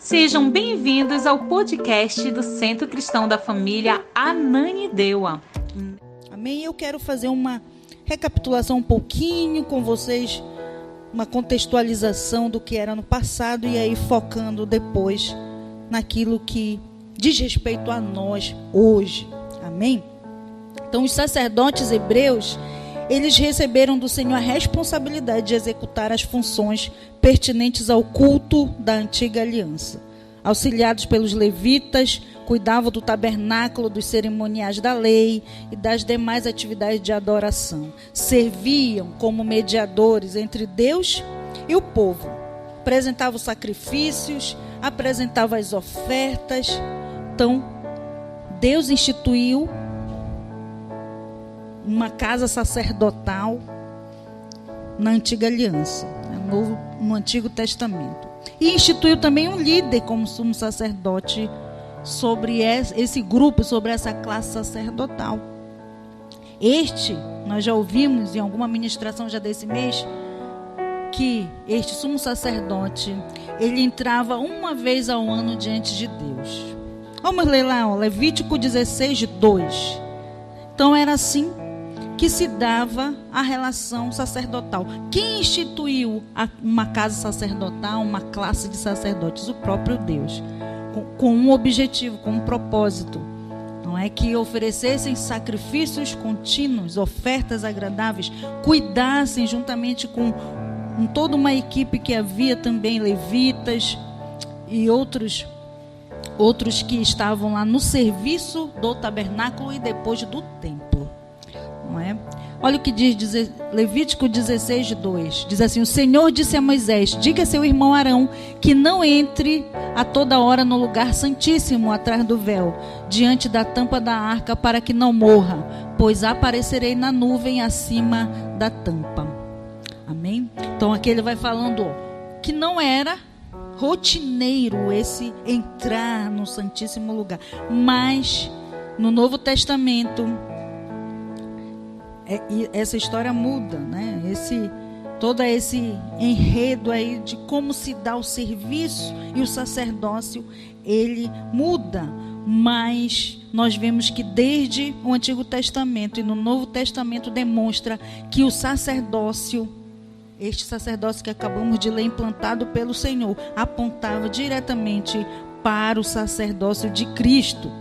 Sejam bem-vindos ao podcast do Centro Cristão da Família Ananindeua. Amém? Eu quero fazer uma recapitulação um pouquinho com vocês, uma contextualização do que era no passado e aí focando depois naquilo que diz respeito a nós hoje. Amém? Então, os sacerdotes hebreus, eles receberam do Senhor a responsabilidade de executar as funções pertinentes ao culto da antiga aliança. Auxiliados pelos levitas, cuidavam do tabernáculo, dos cerimoniais da lei e das demais atividades de adoração. Serviam como mediadores entre Deus e o povo. Apresentavam sacrifícios, apresentavam as ofertas. Então, Deus instituiu uma casa sacerdotal na antiga aliança, no Antigo Testamento. E instituiu também um líder como sumo sacerdote sobre esse grupo, sobre essa classe sacerdotal. Nós já ouvimos em alguma ministração já desse mês, que este sumo sacerdote, ele entrava uma vez ao ano diante de Deus. Vamos ler lá, Levítico 16:2. Então era assim que se dava a relação sacerdotal. Quem instituiu uma casa sacerdotal, uma classe de sacerdotes? O próprio Deus, com um objetivo, com um propósito. Não é que oferecessem sacrifícios contínuos, ofertas agradáveis, cuidassem juntamente com toda uma equipe que havia também, levitas e outros que estavam lá no serviço do tabernáculo e depois do templo. Não é? Olha o que diz Levítico 16:2. Diz assim: o Senhor disse a Moisés: diga a seu irmão Arão que não entre a toda hora no lugar santíssimo atrás do véu, diante da tampa da arca, para que não morra, pois aparecerei na nuvem acima da tampa. Amém? Então aqui ele vai falando que não era rotineiro esse entrar no Santíssimo Lugar, mas no Novo Testamento essa história muda, né? Todo esse enredo aí de como se dá o serviço e o sacerdócio, ele muda. Mas nós vemos que desde o Antigo Testamento e no Novo Testamento demonstra que o sacerdócio, este sacerdócio que acabamos de ler, implantado pelo Senhor, apontava diretamente para o sacerdócio de Cristo,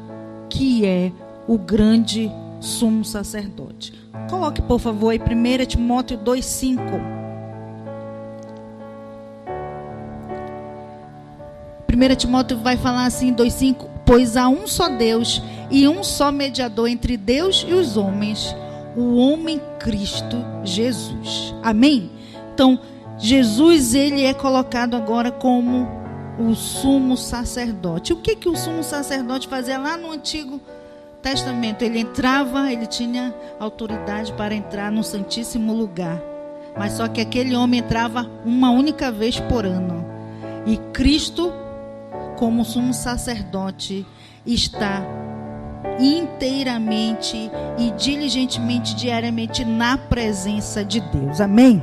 que é o grande sumo sacerdote. Coloque, por favor, aí 1 Timóteo 2:5. 1 Timóteo vai falar assim, 2:5: pois há um só Deus e um só mediador entre Deus e os homens, o homem Cristo Jesus. Amém? Então, Jesus, ele é colocado agora como o sumo sacerdote. O que o sumo sacerdote fazia lá no Antigo Testamento? Ele entrava, ele tinha autoridade para entrar no Santíssimo Lugar, mas só que aquele homem entrava uma única vez por ano. E Cristo, como sumo sacerdote, está inteiramente e diligentemente, diariamente na presença de Deus. Amém?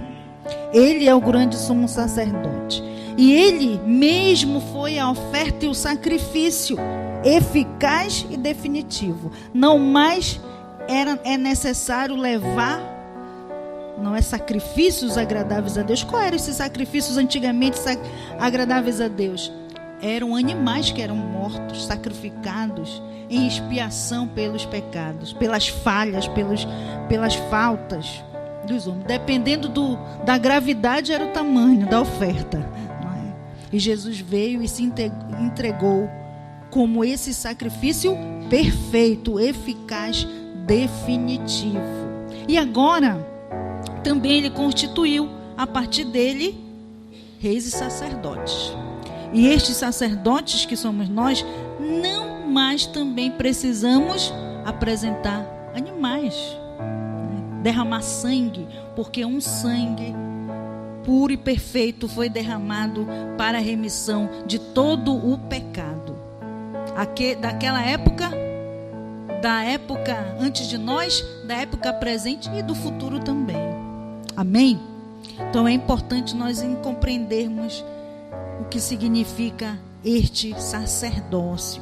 Ele é o grande sumo sacerdote. E ele mesmo foi a oferta e o sacrifício eficaz e definitivo. Não mais é necessário levar, não é, sacrifícios agradáveis a Deus. Qual eram esses sacrifícios antigamente agradáveis a Deus? Eram animais que eram mortos, sacrificados em expiação pelos pecados, pelas falhas, pelas faltas dos homens. Dependendo da gravidade, era o tamanho da oferta. Não é? E Jesus veio e se entregou como esse sacrifício perfeito, eficaz, definitivo. E agora, também ele constituiu, a partir dele, reis e sacerdotes. E estes sacerdotes que somos nós, não mais também precisamos apresentar animais, derramar sangue, porque um sangue puro e perfeito foi derramado para a remissão de todo o pecado. Daquela época, da época antes de nós, da época presente e do futuro também. Amém? Então é importante nós compreendermos o que significa este sacerdócio.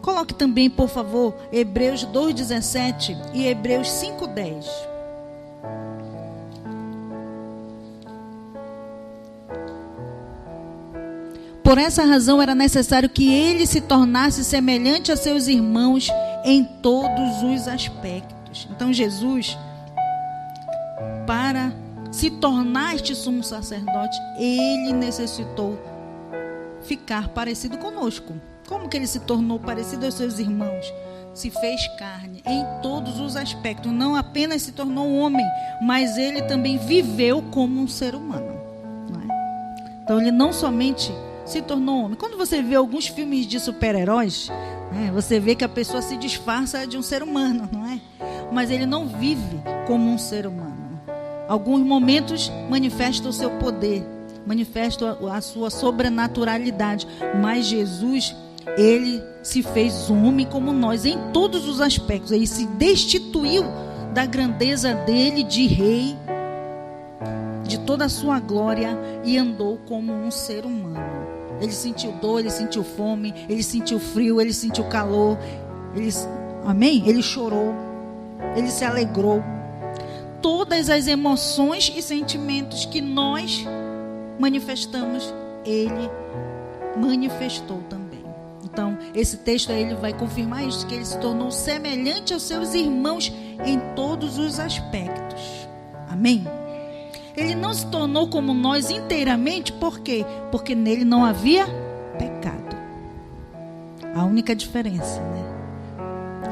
Coloque também, por favor, Hebreus 2:17 e Hebreus 5:10. Por essa razão era necessário que ele se tornasse semelhante a seus irmãos em todos os aspectos. Então Jesus, para se tornar este sumo sacerdote, ele necessitou ficar parecido conosco. Como que ele se tornou parecido aos seus irmãos? Se fez carne em todos os aspectos. Não apenas se tornou um homem, mas ele também viveu como um ser humano. Não é? Então ele não somente se tornou homem. Quando você vê alguns filmes de super-heróis, você vê que a pessoa se disfarça de um ser humano, não é? Mas ele não vive como um ser humano. Alguns momentos manifesta o seu poder, manifesta a sua sobrenaturalidade, mas Jesus, ele se fez homem como nós em todos os aspectos. Ele se destituiu da grandeza dele de rei, de toda a sua glória, e andou como um ser humano. Ele sentiu dor, ele sentiu fome, ele sentiu frio, ele sentiu calor. Amém? Ele chorou, ele se alegrou. Todas as emoções e sentimentos que nós manifestamos, ele manifestou também. Então, esse texto aí, ele vai confirmar isso, que ele se tornou semelhante aos seus irmãos em todos os aspectos. Amém? Ele não se tornou como nós inteiramente, por quê? Porque nele não havia pecado. A única diferença,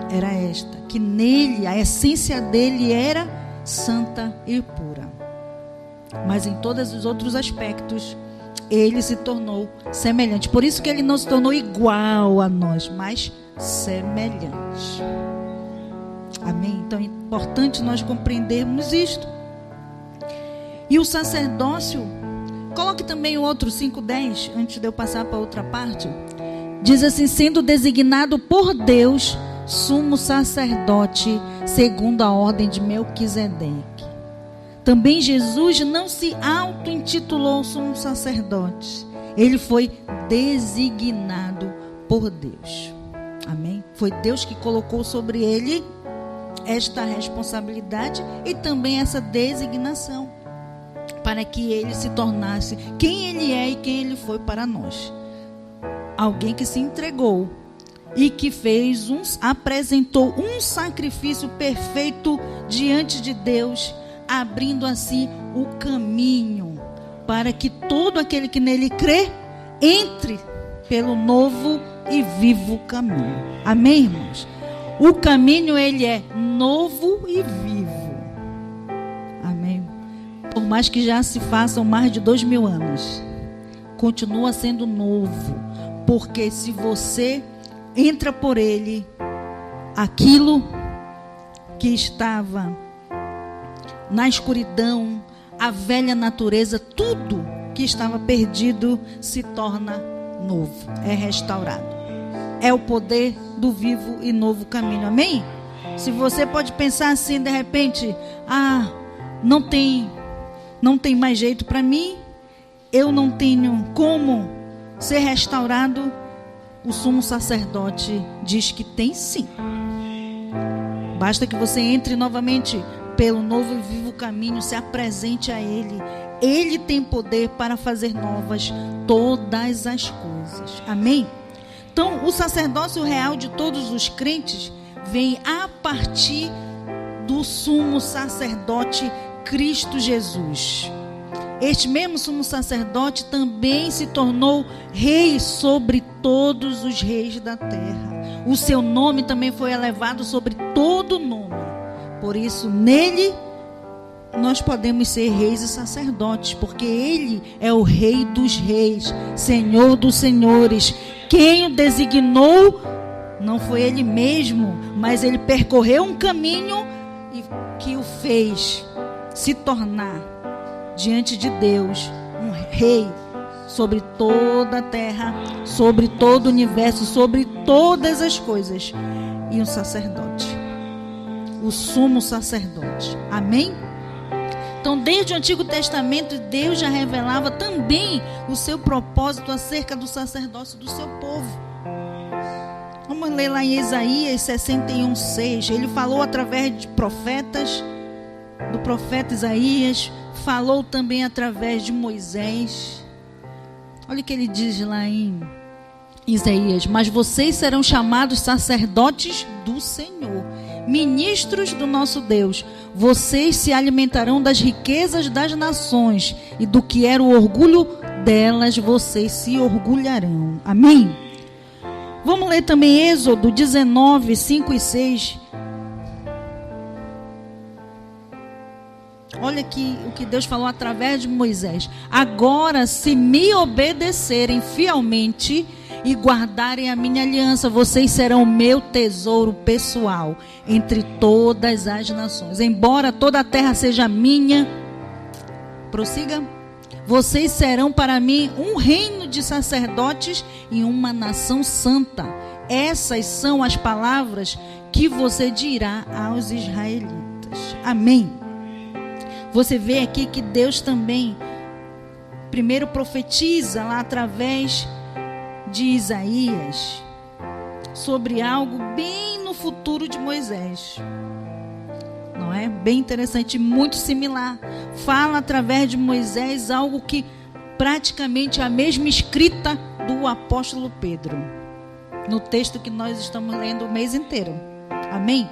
era esta, que nele, a essência dele era santa e pura. Mas em todos os outros aspectos, ele se tornou semelhante. Por isso que ele não se tornou igual a nós, mas semelhante. Amém? Então é importante nós compreendermos isto. E o sacerdócio, coloque também o outro 5:10, antes de eu passar para outra parte. Diz assim: sendo designado por Deus sumo sacerdote, segundo a ordem de Melquisedeque. Também Jesus não se auto-intitulou sumo sacerdote. Ele foi designado por Deus. Amém? Foi Deus que colocou sobre ele esta responsabilidade e também essa designação, para que ele se tornasse quem ele é e quem ele foi para nós. Alguém que se entregou e que apresentou um sacrifício perfeito diante de Deus, abrindo assim o caminho para que todo aquele que nele crê entre pelo novo e vivo caminho. Amém, irmãos? O caminho, ele é novo e vivo. Amém? Por mais que já se façam mais de 2000 anos, continua sendo novo, porque se você entra por ele, aquilo que estava na escuridão, a velha natureza, tudo que estava perdido se torna novo, é restaurado. É o poder do vivo e novo caminho. Amém? Se você pode pensar assim, de repente, não tem mais jeito para mim, eu não tenho como ser restaurado, o sumo sacerdote diz que tem sim. Basta que você entre novamente pelo novo e vivo caminho, se apresente a ele. Ele tem poder para fazer novas todas as coisas. Amém? Então, o sacerdócio real de todos os crentes vem a partir do sumo sacerdote Cristo Jesus. Este mesmo sumo sacerdote também se tornou rei sobre todos os reis da terra. O seu nome também foi elevado sobre todo nome. Por isso, nele, nós podemos ser reis e sacerdotes, porque ele é o rei dos reis, senhor dos senhores. Quem o designou não foi ele mesmo, mas ele percorreu um caminho e que o fez se tornar diante de Deus um rei sobre toda a terra, sobre todo o universo, sobre todas as coisas, e um sacerdote, o sumo sacerdote. Amém? Então, desde o Antigo Testamento, Deus já revelava também o seu propósito acerca do sacerdócio do seu povo. Vamos ler lá em Isaías 61:6. Ele falou através de profetas, do profeta Isaías, falou também através de Moisés. Olha o que ele diz lá em Isaías: mas vocês serão chamados sacerdotes do Senhor, ministros do nosso Deus. Vocês se alimentarão das riquezas das nações, e do que era o orgulho delas, vocês se orgulharão. Amém? Vamos ler também Êxodo 19, 5 e 6. Olha aqui o que Deus falou através de Moisés. Agora, se me obedecerem fielmente e guardarem a minha aliança, vocês serão meu tesouro pessoal entre todas as nações. Embora toda a terra seja minha, prossiga, vocês serão para mim um reino de sacerdotes e uma nação santa. Essas são as palavras que você dirá aos israelitas. Amém. Você vê aqui que Deus também primeiro profetiza lá através de Isaías sobre algo bem no futuro de Moisés. Não é? Bem interessante, muito similar. Fala através de Moisés algo que praticamente é a mesma escrita do apóstolo Pedro, no texto que nós estamos lendo o mês inteiro. Amém?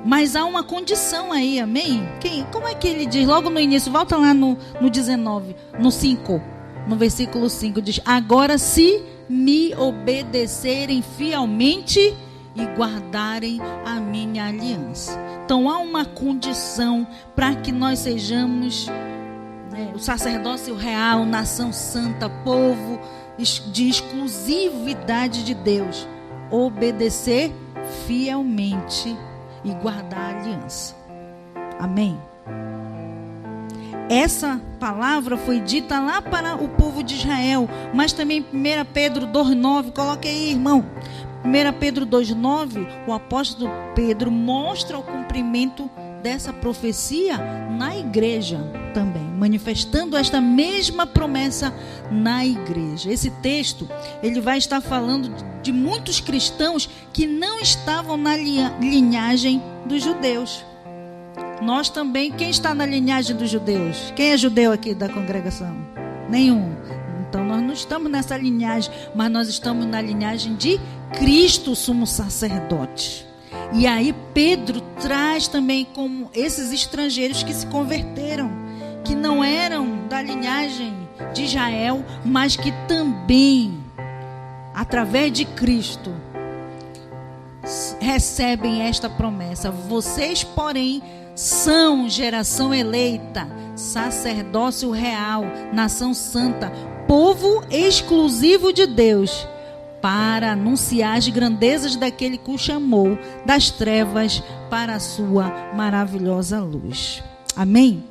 Mas há uma condição aí, amém? Como é que ele diz? Logo no início, volta lá no 19, no 5. No versículo 5 diz: agora se me obedecerem fielmente e guardarem a minha aliança. Então há uma condição para que nós sejamos o sacerdócio real, nação santa, povo de exclusividade de Deus. Obedecer fielmente e guardar a aliança. Amém? Essa palavra foi dita lá para o povo de Israel, mas também 1 Pedro 2,9, coloque aí, irmão. 1 Pedro 2,9, o apóstolo Pedro mostra o cumprimento dessa profecia na igreja também, manifestando esta mesma promessa na igreja. Esse texto, ele vai estar falando de muitos cristãos que não estavam na linhagem dos judeus. Nós também, quem está na linhagem dos judeus? Quem é judeu aqui da congregação? Nenhum. Então nós não estamos nessa linhagem, mas nós estamos na linhagem de Cristo, sumo sacerdote. E aí Pedro traz também como esses estrangeiros que se converteram, que não eram da linhagem de Israel, mas que também, através de Cristo, recebem esta promessa. Vocês, porém, são geração eleita, sacerdócio real, nação santa, povo exclusivo de Deus, para anunciar as grandezas daquele que o chamou das trevas para a sua maravilhosa luz. Amém?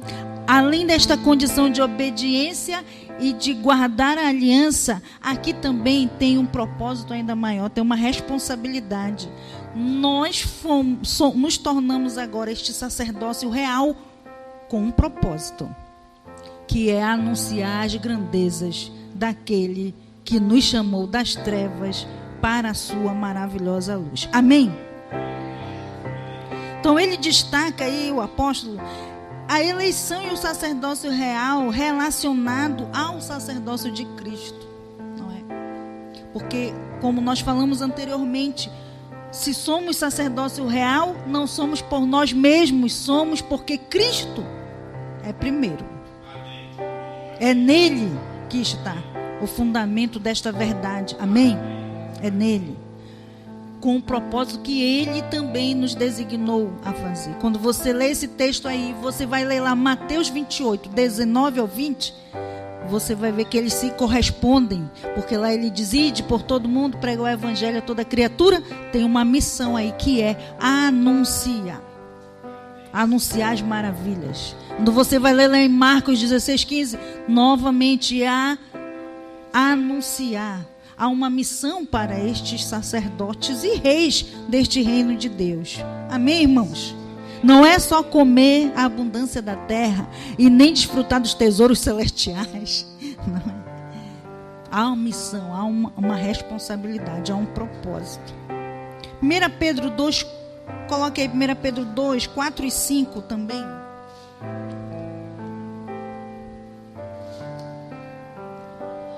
Além desta condição de obediência e de guardar a aliança, aqui também tem um propósito ainda maior, tem uma responsabilidade. Nós nos tornamos agora este sacerdócio real com um propósito, que é anunciar as grandezas daquele que nos chamou das trevas para a sua maravilhosa luz. Amém? Então ele destaca aí, o apóstolo, a eleição e o sacerdócio real relacionado ao sacerdócio de Cristo, não é? Porque, como nós falamos anteriormente, se somos sacerdócio real, não somos por nós mesmos, somos porque Cristo é primeiro. É nele que está o fundamento desta verdade. Amém? É nele. Com o propósito que ele também nos designou a fazer. Quando você lê esse texto aí, você vai ler lá Mateus 28, 19 ao 20, você vai ver que eles se correspondem, porque lá ele diz: ide por todo mundo, prega o evangelho a toda criatura. Tem uma missão aí que é anunciar as maravilhas. Quando você vai ler lá em Marcos 16:15, novamente anunciar. Há uma missão para estes sacerdotes e reis deste reino de Deus. Amém, irmãos? Não é só comer a abundância da terra e nem desfrutar dos tesouros celestiais. Não é. Há uma missão, há uma responsabilidade, há um propósito. 1 Pedro 2, coloque aí 1 Pedro 2, 4 e 5 também.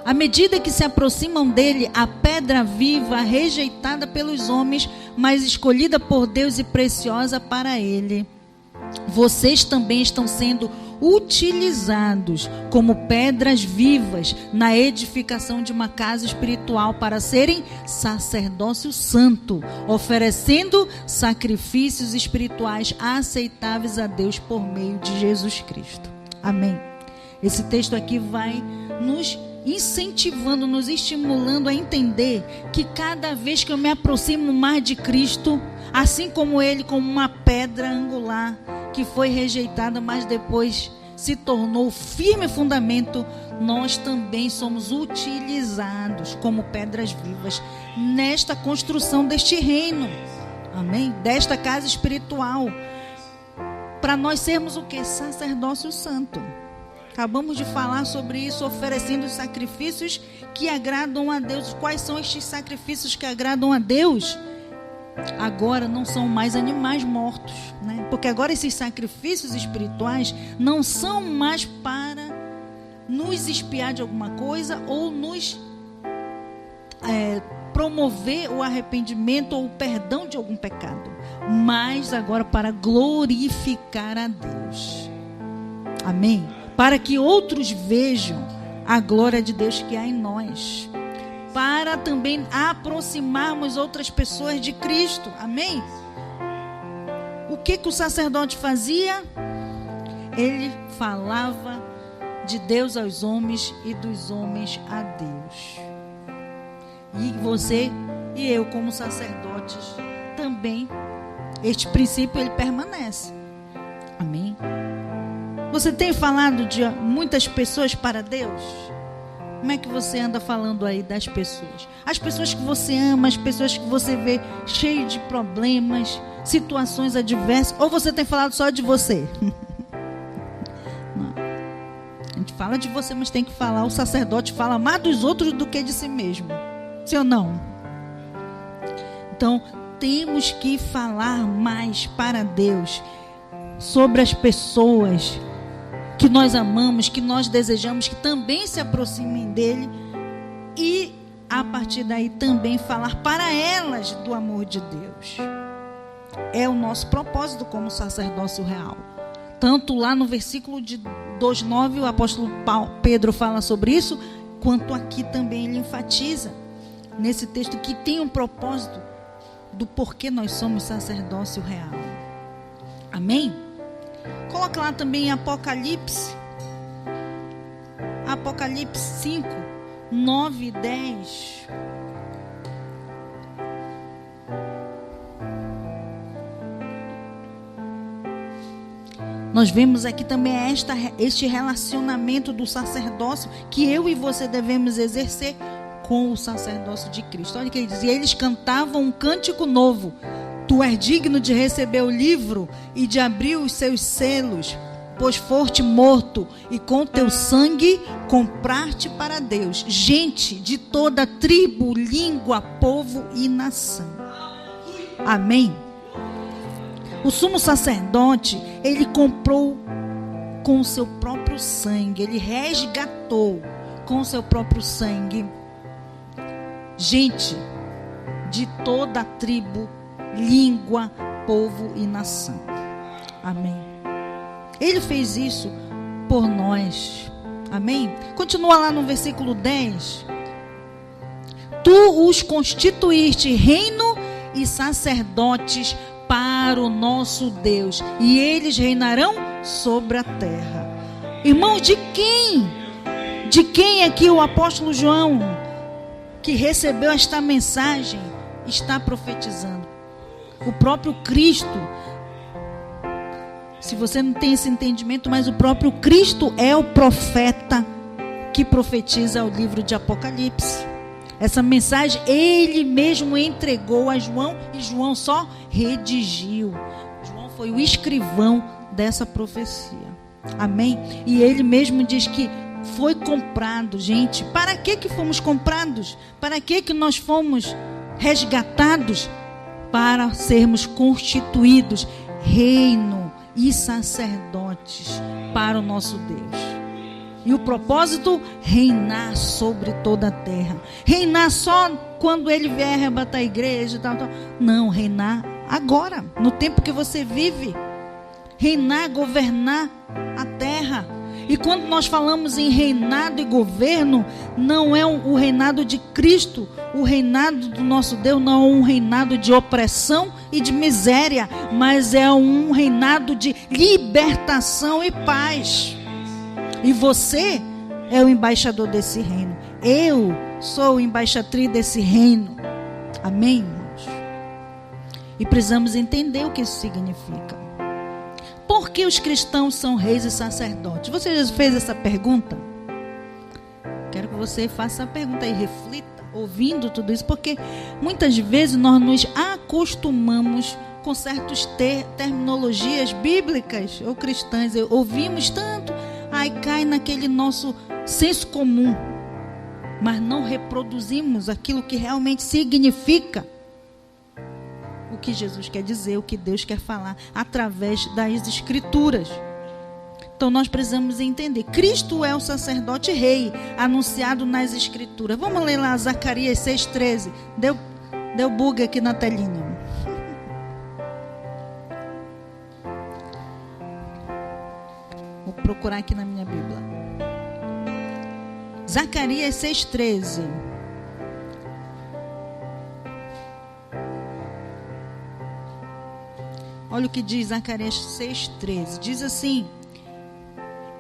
À medida que se aproximam dele, a pedra viva, rejeitada pelos homens, mas escolhida por Deus e preciosa para ele, vocês também estão sendo utilizados como pedras vivas na edificação de uma casa espiritual para serem sacerdócio santo, oferecendo sacrifícios espirituais aceitáveis a Deus por meio de Jesus Cristo. Amém. Esse texto aqui vai nos incentivando, nos estimulando a entender que cada vez que eu me aproximo mais de Cristo, assim como ele, como uma pedra angular que foi rejeitada, mas depois se tornou firme fundamento, nós também somos utilizados como pedras vivas nesta construção deste reino, amém? Desta casa espiritual, para nós sermos o que? Sacerdócio santo. Acabamos de falar sobre isso, oferecendo os sacrifícios que agradam a Deus. Quais são estes sacrifícios que agradam a Deus? Agora não são mais animais mortos, né? Porque agora esses sacrifícios espirituais não são mais para nos expiar de alguma coisa ou nos promover o arrependimento ou o perdão de algum pecado, mas agora para glorificar a Deus. Amém? Para que outros vejam a glória de Deus que há em nós, para também aproximarmos outras pessoas de Cristo. Amém? O que o sacerdote fazia? Ele falava de Deus aos homens e dos homens a Deus. E você e eu, como sacerdotes, também, este princípio ele permanece. Amém? Você tem falado de muitas pessoas para Deus? Como é que você anda falando aí das pessoas? As pessoas que você ama, as pessoas que você vê cheio de problemas, situações adversas, ou você tem falado só de você? Não. A gente fala de você, mas tem que falar, o sacerdote fala mais dos outros do que de si mesmo. Sim ou não? Então, temos que falar mais para Deus sobre as pessoas que nós amamos, que nós desejamos que também se aproximem dele, e a partir daí também falar para elas do amor de Deus. É o nosso propósito como sacerdócio real. Tanto lá no versículo de 2:9 o apóstolo Pedro fala sobre isso, quanto aqui também ele enfatiza nesse texto que tem um propósito do porquê nós somos sacerdócio real. Amém? Coloca lá também Apocalipse 5, 9 e 10. Nós vemos aqui também este relacionamento do sacerdócio que eu e você devemos exercer com o sacerdócio de Cristo. Olha o que ele diz: e eles cantavam um cântico novo. Tu és digno de receber o livro e de abrir os seus selos, pois foste morto e com teu sangue compraste para Deus gente de toda tribo, língua, povo e nação. Amém? O sumo sacerdote, ele comprou com o seu próprio sangue, ele resgatou com o seu próprio sangue gente de toda a tribo, língua, povo e nação. Amém. Ele fez isso por nós. Amém. Continua lá no versículo 10. Tu os constituíste reino e sacerdotes para o nosso Deus, e eles reinarão sobre a terra. Irmãos, de quem? De quem é que o apóstolo João, que recebeu esta mensagem, está profetizando? O próprio Cristo. Se você não tem esse entendimento, mas o próprio Cristo é o profeta que profetiza o livro de Apocalipse. Essa mensagem ele mesmo entregou a João, e João só redigiu. João foi o escrivão dessa profecia. Amém? E ele mesmo diz que foi comprado, gente. Para que fomos comprados? Para que nós fomos resgatados? Para sermos constituídos reino e sacerdotes para o nosso Deus. E o propósito? Reinar sobre toda a terra. Reinar só quando ele vier arrebatar a igreja e tal. Não, reinar agora, no tempo que você vive. Reinar, governar a terra. E quando nós falamos em reinado e governo, não é o reinado de Cristo. O reinado do nosso Deus não é um reinado de opressão e de miséria, mas é um reinado de libertação e paz. E você é o embaixador desse reino. Eu sou a embaixatriz desse reino. Amém, irmãos? E precisamos entender o que isso significa. Por que os cristãos são reis e sacerdotes? Você já fez essa pergunta? Quero que você faça essa pergunta e reflita, ouvindo tudo isso, porque muitas vezes nós nos acostumamos com certas terminologias bíblicas ou cristãs. Ouvimos tanto, aí cai naquele nosso senso comum, mas não reproduzimos aquilo que realmente significa o que Jesus quer dizer, o que Deus quer falar através das Escrituras. Então nós precisamos entender, Cristo é o sacerdote rei anunciado nas Escrituras. Vamos ler lá Zacarias 6,13. Deu bug aqui na telinha. Vou procurar aqui na minha Bíblia. Zacarias 6,13. Olha o que diz Zacarias 6,13. Diz assim: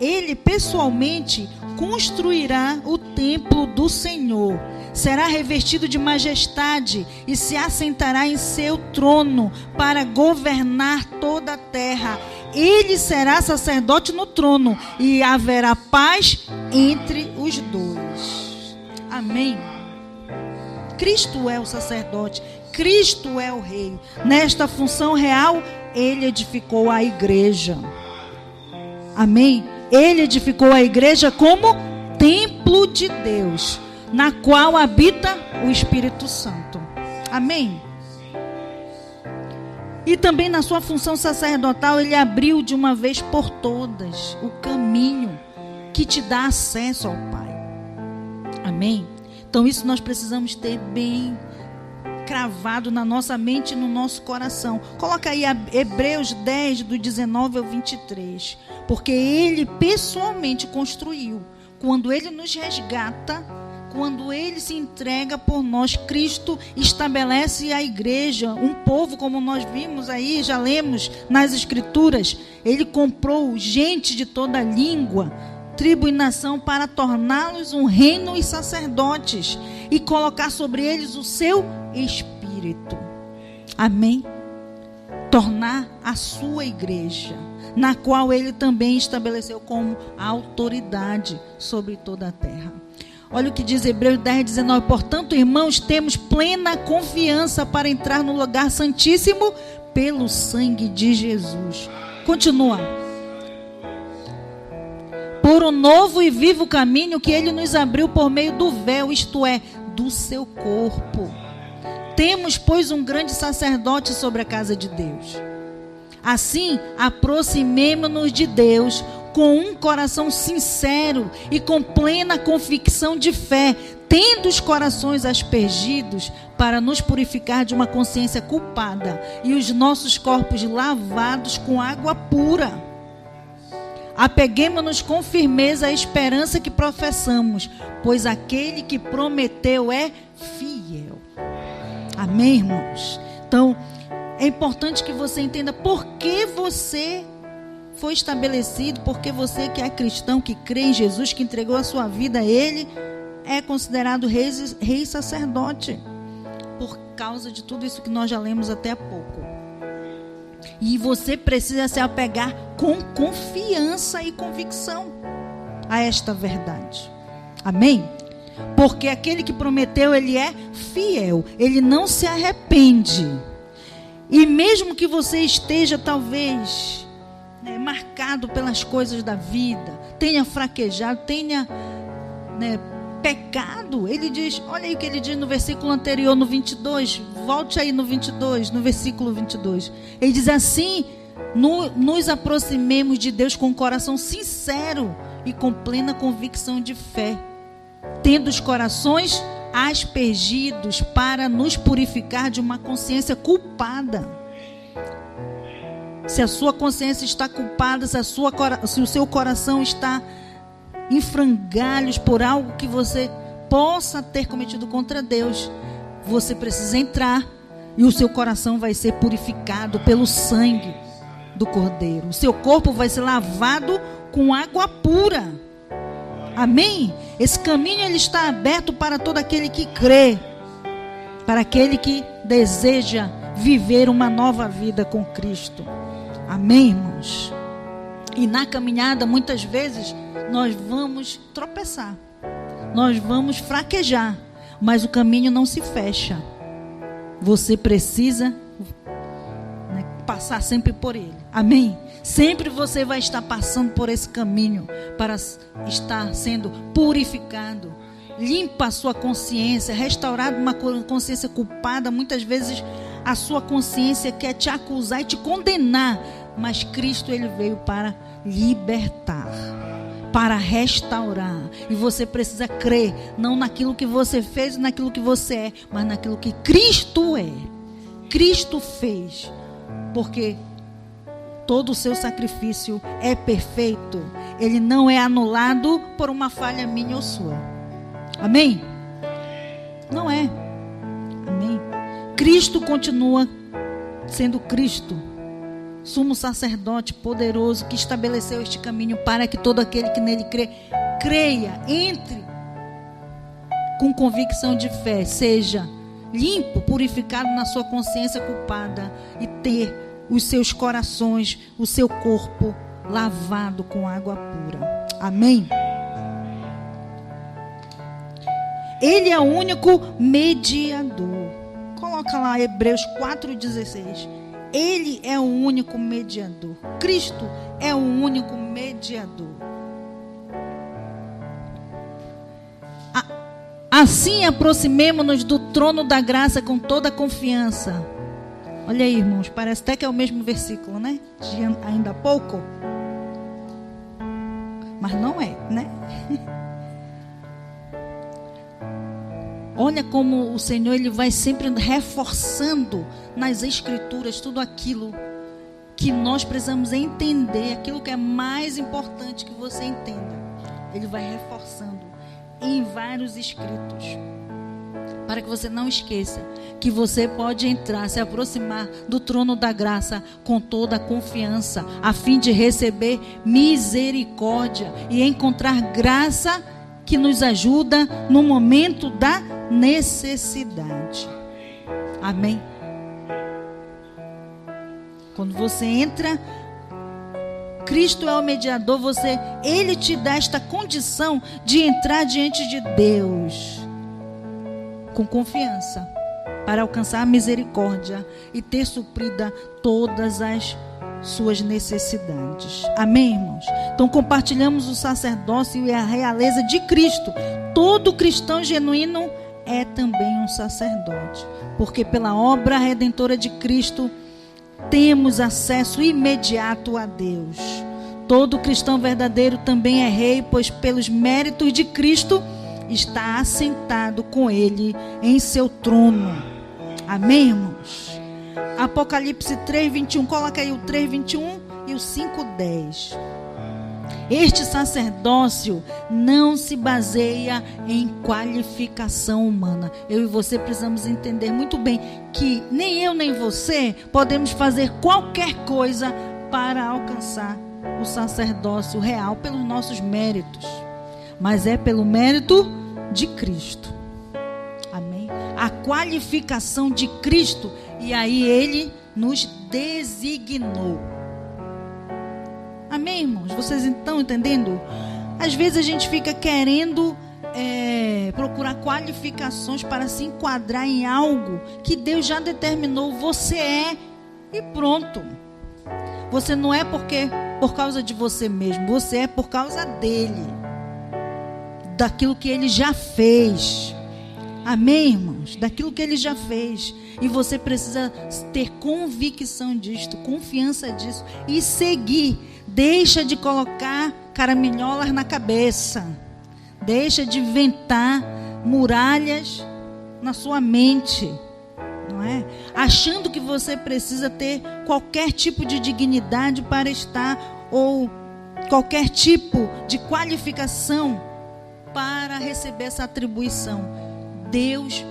ele pessoalmente construirá o templo do Senhor, será revestido de majestade e se assentará em seu trono para governar toda a terra. Ele será sacerdote no trono e haverá paz entre os dois. Amém? Cristo é o sacerdote, Cristo é o rei. Nesta função real, ele edificou a igreja. Amém? Ele edificou a igreja como templo de Deus, na qual habita o Espírito Santo. Amém? E também na sua função sacerdotal, ele abriu de uma vez por todas o caminho que te dá acesso ao Pai. Amém? Então isso nós precisamos ter bem cravado na nossa mente e no nosso coração. Coloca aí Hebreus 10, do 19 ao 23. Porque ele pessoalmente construiu. Quando ele nos resgata, quando ele se entrega por nós, Cristo estabelece a igreja, um povo, como nós vimos aí, já lemos nas Escrituras. Ele comprou gente de toda língua, tribo e nação para torná-los um reino e sacerdotes e colocar sobre eles o seu Espírito. Amém? Tornar a sua igreja, na qual ele também estabeleceu como autoridade sobre toda a terra. Olha o que diz Hebreus 10, 19. Portanto, irmãos, temos plena confiança para entrar no lugar santíssimo pelo sangue de Jesus. Continua. Por um novo e vivo caminho que ele nos abriu por meio do véu, isto é, do seu corpo. Temos, pois, um grande sacerdote sobre a casa de Deus. Assim, aproximemo-nos de Deus com um coração sincero e com plena convicção de fé, tendo os corações aspergidos para nos purificar de uma consciência culpada e os nossos corpos lavados com água pura. Apeguemo-nos com firmeza à esperança que professamos, pois aquele que prometeu é fiel. Amém, irmãos? Então, é importante que você entenda por que você foi estabelecido, porque você que é cristão, que crê em Jesus, que entregou a sua vida a Ele, é considerado rei sacerdote, por causa de tudo isso que nós já lemos até há pouco. E você precisa se apegar com confiança e convicção a esta verdade. Amém? Porque aquele que prometeu, ele é fiel, ele não se arrepende. E mesmo que você esteja talvez marcado pelas coisas da vida, tenha fraquejado, tenha pecado, ele diz, olha aí o que ele diz no versículo anterior, no 22, volte aí no 22, no versículo 22, ele diz assim, nos aproximemos de Deus com um coração sincero e com plena convicção de fé, tendo os corações aspergidos para nos purificar de uma consciência culpada. Se a sua consciência está culpada, se o seu coração está em frangalhos por algo que você possa ter cometido contra Deus, você precisa entrar e o seu coração vai ser purificado pelo sangue do Cordeiro. O seu corpo vai ser lavado com água pura. Amém? Esse caminho ele está aberto para todo aquele que crê, para aquele que deseja viver uma nova vida com Cristo. Amém, irmãos? E na caminhada, muitas vezes, nós vamos tropeçar, nós vamos fraquejar, mas o caminho não se fecha. Você precisa passar sempre por ele. Amém? Sempre você vai estar passando por esse caminho para estar sendo purificado. Limpa a sua consciência, restaurada uma consciência culpada. Muitas vezes a sua consciência quer te acusar e te condenar, mas Cristo ele veio para libertar, para restaurar. E você precisa crer, não naquilo que você fez, naquilo que você é, mas naquilo que Cristo é. Cristo fez, porque todo o seu sacrifício é perfeito. Ele não é anulado por uma falha minha ou sua. Amém? Não é. Amém? Cristo continua sendo Cristo, sumo sacerdote poderoso que estabeleceu este caminho para que todo aquele que nele creia, entre com convicção de fé, seja limpo, purificado na sua consciência culpada e ter os seus corações, o seu corpo lavado com água pura. Amém? Ele é o único mediador. Coloca lá Hebreus 4,16. Ele é o único mediador. Cristo é o único mediador. Assim aproximemo-nos do trono da graça com toda a confiança. Olha aí, irmãos, parece até que é o mesmo versículo, né? De ainda há pouco. Mas não é, né? Olha como o Senhor ele vai sempre reforçando nas Escrituras tudo aquilo que nós precisamos entender, aquilo que é mais importante que você entenda. Ele vai reforçando em vários escritos, para que você não esqueça que você pode entrar, se aproximar do trono da graça com toda a confiança, a fim de receber misericórdia e encontrar graça que nos ajuda no momento da necessidade. Amém? Quando você entra, Cristo é o mediador, ele te dá esta condição de entrar diante de Deus com confiança, para alcançar a misericórdia e ter suprida todas as suas necessidades. Amém, irmãos? Então compartilhamos o sacerdócio e a realeza de Cristo. Todo cristão genuíno é também um sacerdote, porque pela obra redentora de Cristo temos acesso imediato a Deus. Todo cristão verdadeiro também é rei, pois pelos méritos de Cristo está assentado com ele em seu trono. Amém, irmãos? Apocalipse 3:21, coloca aí o 3:21 e o 5:10. Este sacerdócio não se baseia em qualificação humana. Eu e você precisamos entender muito bem que nem eu nem você podemos fazer qualquer coisa para alcançar o sacerdócio real pelos nossos méritos, mas é pelo mérito de Cristo. Amém? A qualificação de Cristo, e aí ele nos designou. Amém, irmãos? Vocês estão entendendo? Às vezes a gente fica querendo procurar qualificações para se enquadrar em algo que Deus já determinou. Você é E pronto. Você não é por causa de você mesmo, você é por causa dele, daquilo que ele já fez. Amém, irmãos? Daquilo que ele já fez. E você precisa ter convicção disto, confiança disso e seguir. Deixa de colocar caraminholas na cabeça. Deixa de inventar muralhas na sua mente, não é? Achando que você precisa ter qualquer tipo de dignidade para estar, ou qualquer tipo de qualificação para receber essa atribuição. Deus,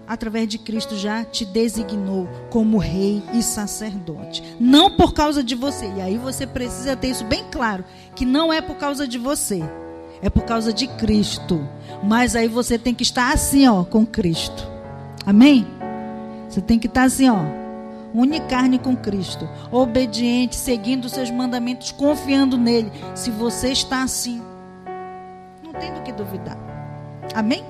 através de Cristo, já te designou como rei e sacerdote. Não por causa de você. E aí você precisa ter isso bem claro, que não é por causa de você, é por causa de Cristo. Mas aí você tem que estar assim, ó, com Cristo. Amém? Você tem que estar assim, ó, unicarne com Cristo, obediente, seguindo os seus mandamentos, confiando nele. Se você está assim, não tem do que duvidar. Amém?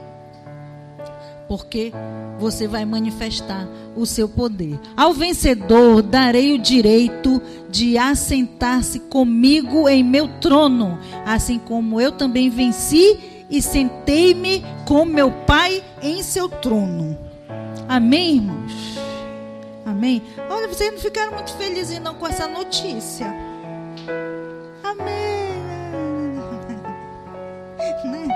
Porque você vai manifestar o seu poder. Ao vencedor darei o direito de assentar-se comigo em meu trono, assim como eu também venci e sentei-me com meu Pai em seu trono. Amém, irmãos? Amém? Olha, vocês não ficaram muito felizes não com essa notícia. Amém. Né?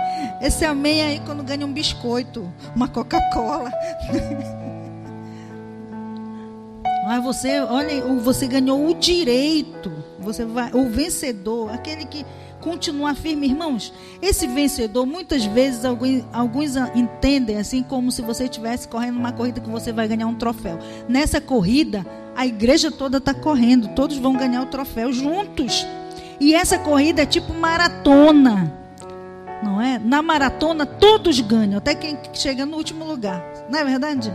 Esse amém aí quando ganha um biscoito, uma Coca-Cola. Mas você, olha, você ganhou o direito. Você vai, o vencedor, aquele que continua firme, irmãos. Esse vencedor, muitas vezes alguns entendem assim como se você estivesse correndo uma corrida que você vai ganhar um troféu. Nessa corrida, a igreja toda está correndo, todos vão ganhar o troféu juntos. E essa corrida é tipo maratona, não é? Na maratona todos ganham, até quem chega no último lugar, não é verdade?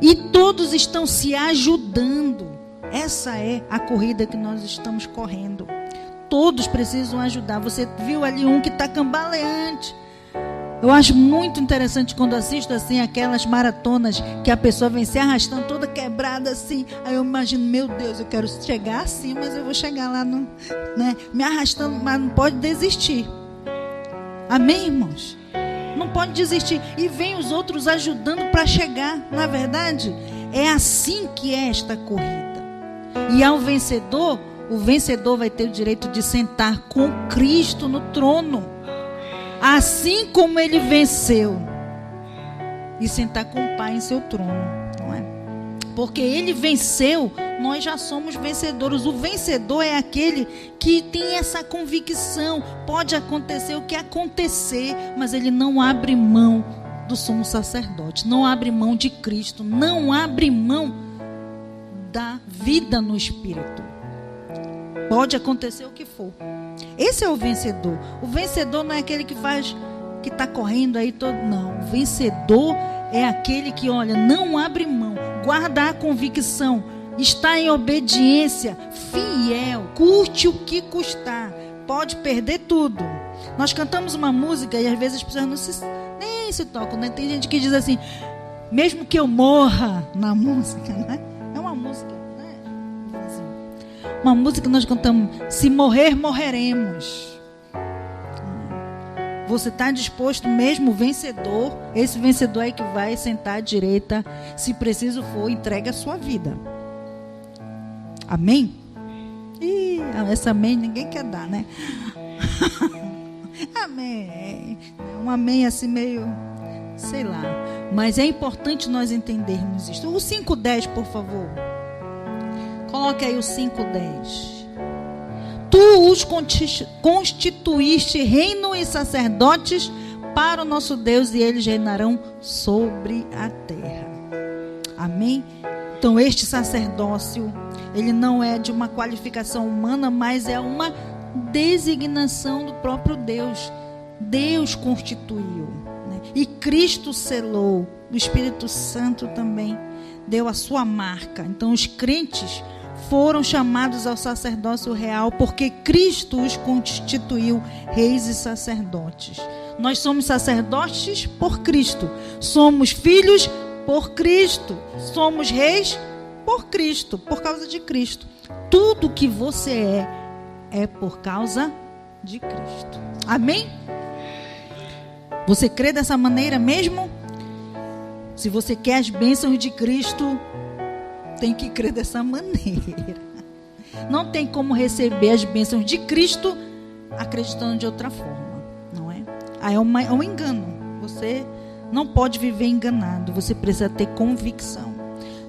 E todos estão se ajudando. Essa é a corrida que nós estamos correndo. Todos precisam ajudar. Você viu ali um que está cambaleante. Eu acho muito interessante quando assisto assim aquelas maratonas que a pessoa vem se arrastando toda quebrada assim. Aí eu imagino, meu Deus, eu quero chegar assim, mas eu vou chegar lá no, né, me arrastando, mas não pode desistir. Amém, irmãos? Não pode desistir. E vem os outros ajudando para chegar. Na verdade, é assim que é esta corrida. E ao vencedor, o vencedor vai ter o direito de sentar com Cristo no trono. Assim como ele venceu. E sentar com o Pai em seu trono. Não é? Porque ele venceu, nós já somos vencedores. O vencedor é aquele que tem essa convicção. Pode acontecer o que acontecer, mas ele não abre mão do sumo sacerdote. Não abre mão de Cristo. Não abre mão da vida no Espírito. Pode acontecer o que for. Esse é o vencedor. O vencedor não é aquele que faz, que está correndo aí todo. Não. O vencedor é aquele que, olha, não abre mão, guarda a convicção, está em obediência, fiel, curte o que custar. Pode perder tudo. Nós cantamos uma música e às vezes as pessoas nem se tocam, né? Tem gente que diz assim, mesmo que eu morra na música, né? É uma música, né? Uma música que nós cantamos, se morrer, morreremos. Você está disposto mesmo, vencedor, esse vencedor é que vai sentar à direita, se preciso for, entrega a sua vida. Amém? Ih, essa amém ninguém quer dar, né? Amém. Um amém assim meio, sei lá. Mas é importante nós entendermos isso. O 5:10, por favor. Coloque aí o 5:10. Tu os constituíste reino e sacerdotes para o nosso Deus, e eles reinarão sobre a terra. Amém? Então este sacerdócio, ele não é de uma qualificação humana, mas é uma designação do próprio Deus. Deus constituiu, né? E Cristo selou, o Espírito Santo também deu a sua marca. Então os crentes foram chamados ao sacerdócio real porque Cristo os constituiu reis e sacerdotes. Nós somos sacerdotes por Cristo, somos filhos por Cristo, somos reis por Cristo, por causa de Cristo. Tudo que você é por causa de Cristo. Amém? Você crê dessa maneira mesmo? Se você quer as bênçãos de Cristo, tem que crer dessa maneira. Não tem como receber as bênçãos de Cristo acreditando de outra forma, não é? É um engano. Você não pode viver enganado. Você precisa ter convicção.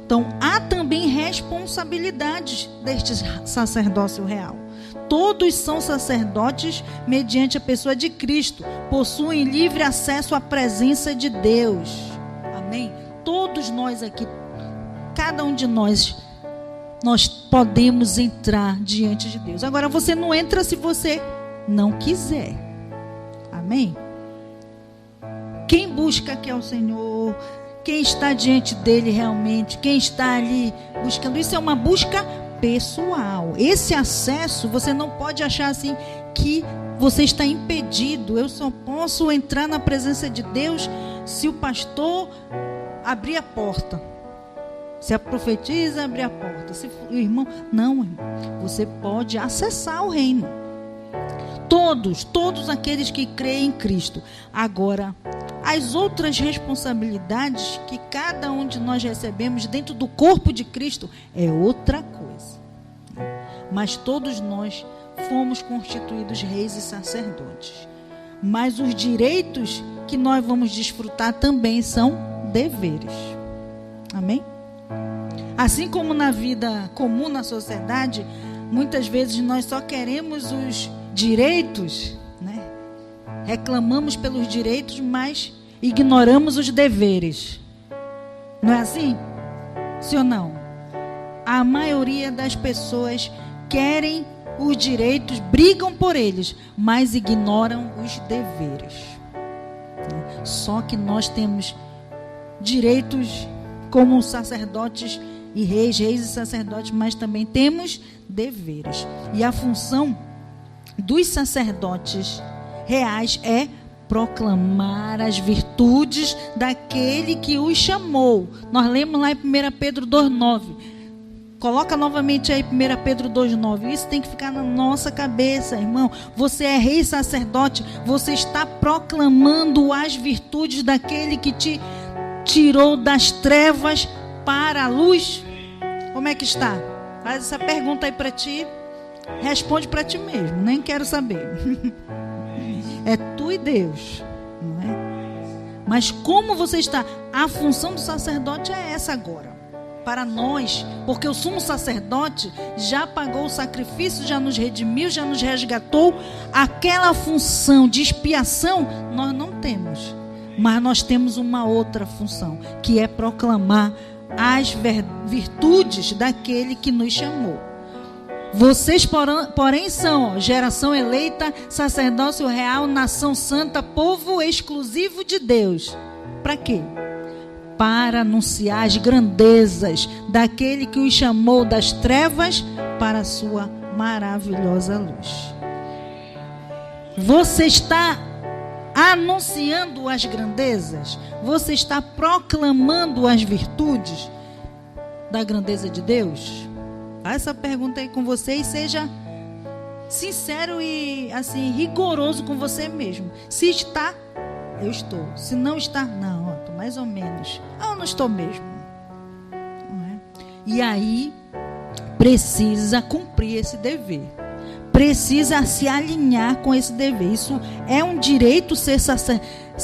Então, há também responsabilidades deste sacerdócio real. Todos são sacerdotes mediante a pessoa de Cristo. Possuem livre acesso à presença de Deus. Amém? Todos nós aqui, cada um de nós podemos entrar diante de Deus. Agora, você não entra se você não quiser. Amém? Quem busca aqui ao Senhor, quem está diante dele realmente, quem está ali buscando, isso é uma busca pessoal. Esse acesso, você não pode achar assim que você está impedido. Eu só posso entrar na presença de Deus se o pastor abrir a porta. Se a profetisa abrir a porta. Se o irmão... Não, irmão. Você pode acessar o reino. Todos aqueles que creem em Cristo. Agora, as outras responsabilidades que cada um de nós recebemos dentro do corpo de Cristo é outra coisa. Mas todos nós fomos constituídos reis e sacerdotes. Mas os direitos que nós vamos desfrutar também são deveres. Amém? Assim como na vida comum, na sociedade, muitas vezes nós só queremos os direitos, né? Reclamamos pelos direitos, mas ignoramos os deveres. Não é assim? Sim ou não? A maioria das pessoas querem os direitos, brigam por eles, mas ignoram os deveres. Só que nós temos direitos como sacerdotes e reis e sacerdotes, mas também temos deveres. E a função dos sacerdotes reais é proclamar as virtudes daquele que os chamou. Nós lemos lá em 1 Pedro 2,9. Coloca novamente aí 1 Pedro 2,9. Isso tem que ficar na nossa cabeça, irmão. Você é rei e sacerdote. Você está proclamando as virtudes daquele que te tirou das trevas para a luz. Como é que está? Faz essa pergunta aí para ti. Responde para ti mesmo. Nem quero saber. É tu e Deus, não é? Mas como você está? A função do sacerdote é essa agora. Para nós, porque o sumo sacerdote já pagou o sacrifício, já nos redimiu, já nos resgatou. Aquela função de expiação nós não temos. Mas nós temos uma outra função, que é proclamar as virtudes daquele que nos chamou. Vocês, porém, são geração eleita, sacerdócio real, nação santa, povo exclusivo de Deus. Para quê? Para anunciar as grandezas daquele que os chamou das trevas para a sua maravilhosa luz. Você está anunciando as grandezas? Você está proclamando as virtudes da grandeza de Deus? Faça essa pergunta aí com você e seja sincero e assim rigoroso com você mesmo. Se está, eu estou. Se não está, não, estou mais ou menos. Eu não estou mesmo. Não é? E aí precisa cumprir esse dever. Precisa se alinhar com esse dever. Isso é um direito ser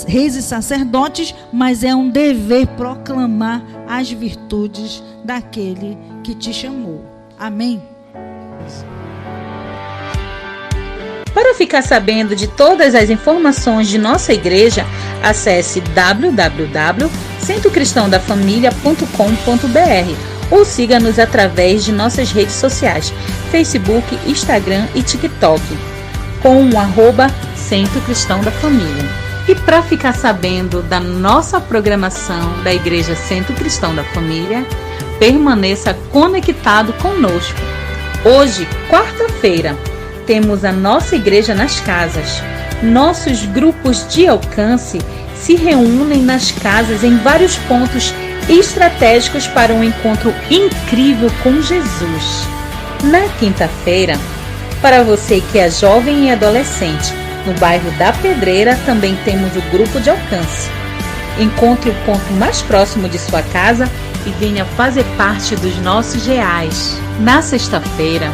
reis e sacerdotes, mas é um dever proclamar as virtudes daquele que te chamou. Amém? Para ficar sabendo de todas as informações de nossa igreja, acesse www.centrocristãodafamilia.com.br ou siga-nos através de nossas redes sociais, Facebook, Instagram e TikTok, com o @Centro Cristão da Família. E para ficar sabendo da nossa programação da Igreja Centro Cristão da Família, permaneça conectado conosco. Hoje, quarta-feira, temos a nossa igreja nas casas. Nossos grupos de alcance se reúnem nas casas em vários pontos estratégicos para um encontro incrível com Jesus. Na quinta-feira, para você que é jovem e adolescente, no bairro da Pedreira também temos o grupo de alcance. Encontre o ponto mais próximo de sua casa e venha fazer parte dos nossos reais. Na sexta-feira,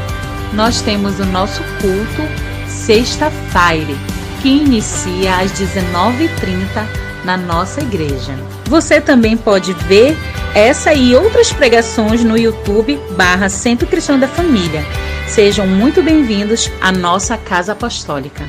nós temos o nosso culto Sexta-feira, que inicia às 19h30 na nossa igreja. Você também pode ver essa e outras pregações no YouTube /Centro Cristão da Família. Sejam muito bem-vindos à nossa Casa Apostólica.